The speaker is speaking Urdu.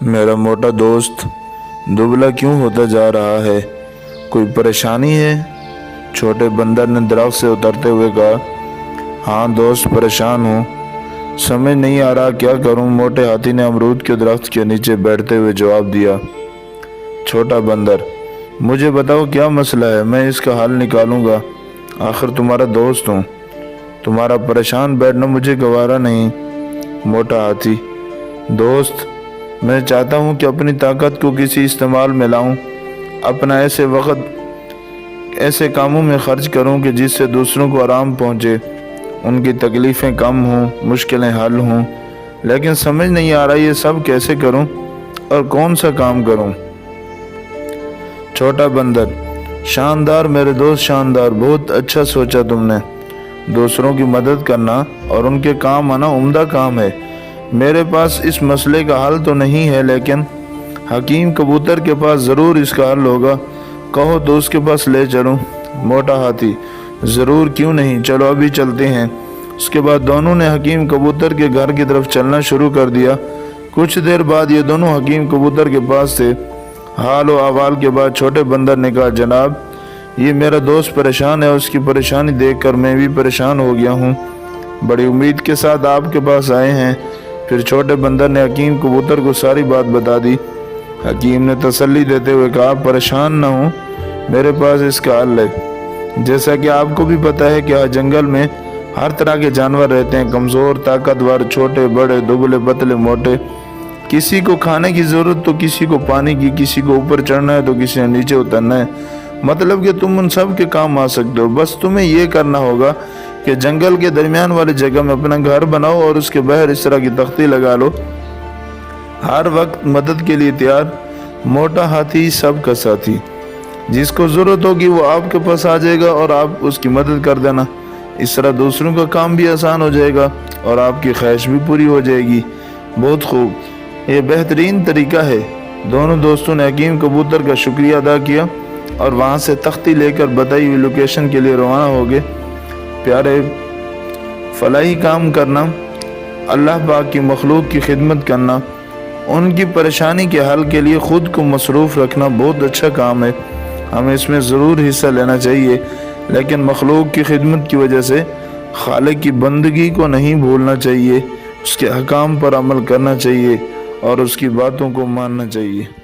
میرا موٹا دوست دبلا کیوں ہوتا جا رہا ہے؟ کوئی پریشانی ہے؟ چھوٹے بندر نے درخت سے اترتے ہوئے کہا۔ ہاں دوست، پریشان ہوں، سمجھ نہیں آ رہا کیا کروں، موٹے ہاتھی نے امرود کے درخت کے نیچے بیٹھتے ہوئے جواب دیا۔ چھوٹا بندر، مجھے بتاؤ کیا مسئلہ ہے، میں اس کا حل نکالوں گا، آخر تمہارا دوست ہوں، تمہارا پریشان بیٹھنا مجھے گوارا نہیں۔ موٹا ہاتھی، دوست، میں چاہتا ہوں کہ اپنی طاقت کو کسی استعمال میں لاؤں، اپنا ایسے وقت ایسے کاموں میں خرچ کروں کہ جس سے دوسروں کو آرام پہنچے، ان کی تکلیفیں کم ہوں، مشکلیں حل ہوں، لیکن سمجھ نہیں آ رہا یہ سب کیسے کروں اور کون سا کام کروں۔ چھوٹا بندر، شاندار میرے دوست، شاندار، بہت اچھا سوچا تم نے۔ دوسروں کی مدد کرنا اور ان کے کام آنا عمدہ کام ہے۔ میرے پاس اس مسئلے کا حل تو نہیں ہے، لیکن حکیم کبوتر کے پاس ضرور اس کا حل ہوگا، کہو تو اس کے پاس لے چلوں۔ موٹا ہاتھی، ضرور، کیوں نہیں، چلو ابھی چلتے ہیں۔ اس کے بعد دونوں نے حکیم کبوتر کے گھر کی طرف چلنا شروع کر دیا۔ کچھ دیر بعد یہ دونوں حکیم کبوتر کے پاس تھے۔ حال و احوال کے بعد چھوٹے بندر نے کہا، جناب، یہ میرا دوست پریشان ہے، اس کی پریشانی دیکھ کر میں بھی پریشان ہو گیا ہوں، بڑی امید کے ساتھ آپ کے پاس آئے ہیں۔ پھر چھوٹے بندر نے حکیم کبوتر کو ساری بات بتا دی۔ حکیم نے تسلی دیتے ہوئے کہا، پریشان نہ ہوں، میرے پاس اس کا حل ہے۔ جیسا کہ آپ کو بھی پتہ ہے کہ جنگل میں ہر طرح کے جانور رہتے ہیں، کمزور، طاقتور، چھوٹے بڑے، دبلے پتلے موٹے، کسی کو کھانے کی ضرورت تو کسی کو پانی کی، کسی کو اوپر چڑھنا ہے تو کسی نے نیچے اترنا ہے، مطلب کہ تم ان سب کے کام آ سکتے ہو، بس تمہیں یہ کرنا ہوگا کہ جنگل کے درمیان والی جگہ میں اپنا گھر بناؤ اور اس کے باہر اس طرح کی تختی لگا لو، ہر وقت مدد کے لیے تیار، موٹا ہاتھی سب کا ساتھی، جس کو ضرورت ہوگی وہ آپ کے پاس آ جائے گا اور آپ اس کی مدد کر دینا، اس طرح دوسروں کا کام بھی آسان ہو جائے گا اور آپ کی خواہش بھی پوری ہو جائے گی۔ بہت خوب، یہ بہترین طریقہ ہے۔ دونوں دوستوں نے حکیم کبوتر کا شکریہ ادا کیا اور وہاں سے تختی لے کر بتائی ہوئی لوکیشن کے لیے روانہ ہو گئے۔ پیارے، فلاحی کام کرنا، اللہ پاک کی مخلوق کی خدمت کرنا، ان کی پریشانی کے حل کے لیے خود کو مصروف رکھنا بہت اچھا کام ہے، ہمیں اس میں ضرور حصہ لینا چاہیے، لیکن مخلوق کی خدمت کی وجہ سے خالق کی بندگی کو نہیں بھولنا چاہیے، اس کے احکام پر عمل کرنا چاہیے اور اس کی باتوں کو ماننا چاہیے۔